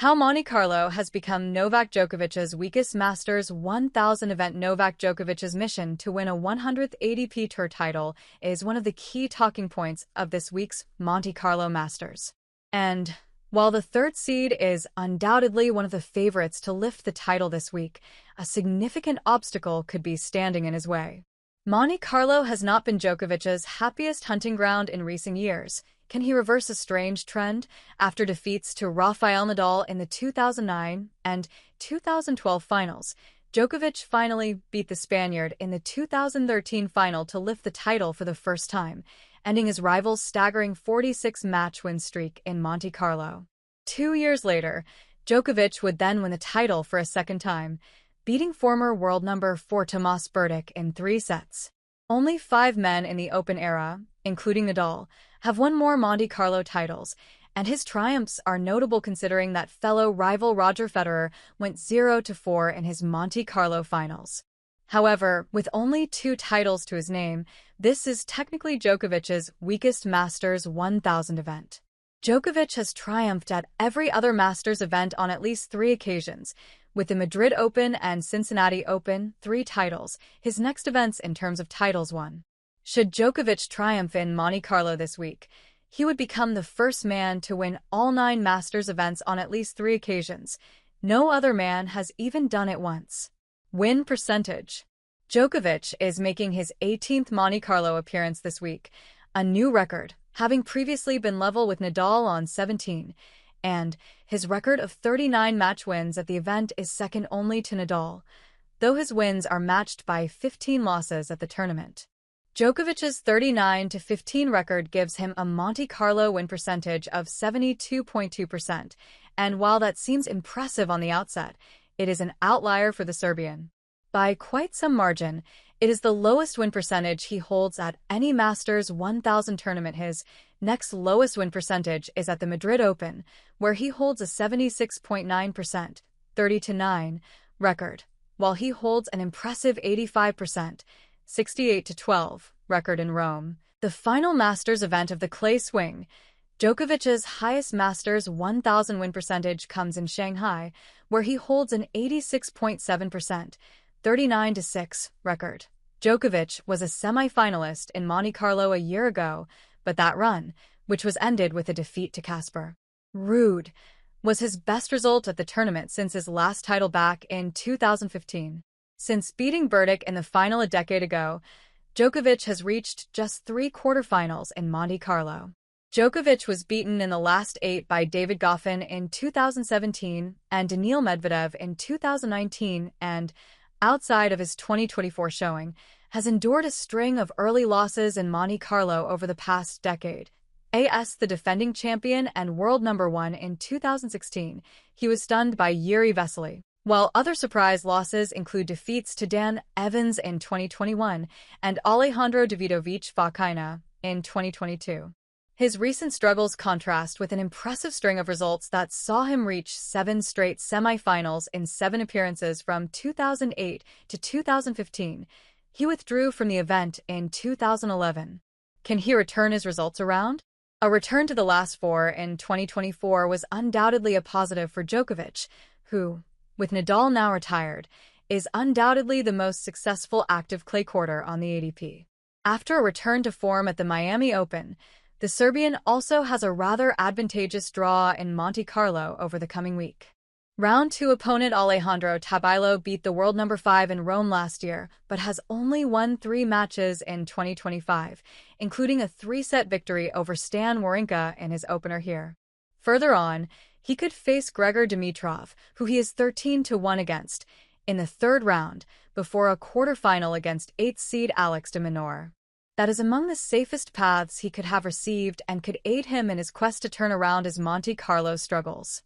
How Monte Carlo has become Novak Djokovic's weakest Masters 1000 event. Novak Djokovic's mission to win a 100th ATP Tour title is one of the key talking points of this week's Monte Carlo Masters. And while the third seed is undoubtedly one of the favorites to lift the title this week, a significant obstacle could be standing in his way. Monte Carlo has not been Djokovic's happiest hunting ground in recent years. Can he reverse a strange trend? After defeats to Rafael Nadal in the 2009 and 2012 finals, Djokovic finally beat the Spaniard in the 2013 final to lift the title for the first time, ending his rival's staggering 46-match win streak in Monte Carlo. 2 years later, Djokovic would then win the title for a second time, beating former world number 4 Tomas Berdych in 3 sets. Only 5 men in the Open era, including Nadal, have won more Monte Carlo titles, and his triumphs are notable considering that fellow rival Roger Federer went 0-4 in his Monte Carlo finals. However, with only 2 titles to his name, this is technically Djokovic's weakest Masters 1000 event. Djokovic has triumphed at every other Masters event on at least 3 occasions, with the Madrid Open and Cincinnati Open 3 titles, his next events in terms of titles won. Should Djokovic triumph in Monte Carlo this week, he would become the first man to win all 9 Masters events on at least 3 occasions. No other man has even done it once. Win percentage. Djokovic is making his 18th Monte Carlo appearance this week, a new record, having previously been level with Nadal on 17, and his record of 39 match wins at the event is second only to Nadal, though his wins are matched by 15 losses at the tournament. Djokovic's 39-15 record gives him a Monte Carlo win percentage of 72.2%, and while that seems impressive on the outset, it is an outlier for the Serbian. By quite some margin, it is the lowest win percentage he holds at any Masters 1000 tournament. His next lowest win percentage is at the Madrid Open, where he holds a 76.9%, 30-9 record, while he holds an impressive 85%, 68-12 record in Rome. The final Masters event of the clay swing, Djokovic's highest Masters 1000 win percentage comes in Shanghai, where he holds an 86.7%, 39-6 record. Djokovic was a semi-finalist in Monte Carlo a year ago, but that run, which was ended with a defeat to Casper Ruud, was his best result at the tournament since his last title back in 2015. Since beating Berdych in the final a decade ago, Djokovic has reached just 3 quarterfinals in Monte Carlo. Djokovic was beaten in the last 8 by David Goffin in 2017 and Daniil Medvedev in 2019 and, outside of his 2024 showing, has endured a string of early losses in Monte Carlo over the past decade. As the defending champion and world number 1 in 2016, he was stunned by Jiri Vesely, while other surprise losses include defeats to Dan Evans in 2021 and Alejandro Davidovich Fokina in 2022. His recent struggles contrast with an impressive string of results that saw him reach 7 straight semifinals in 7 appearances from 2008 to 2015. He withdrew from the event in 2011. Can he return his results around? A return to the last 4 in 2024 was undoubtedly a positive for Djokovic, who, with Nadal now retired, is undoubtedly the most successful active clay courter on the ATP. After a return to form at the Miami Open, the Serbian also has a rather advantageous draw in Monte Carlo over the coming week. Round 2 opponent Alejandro Tabilo beat the world number 5 in Rome last year, but has only won 3 matches in 2025, including a 3-set victory over Stan Wawrinka in his opener here. Further on, he could face Gregor Dimitrov, who he is 13-1 against, in the 3rd round, before a quarterfinal against 8th seed Alex de Minaur. That is among the safest paths he could have received and could aid him in his quest to turn around his Monte Carlo struggles.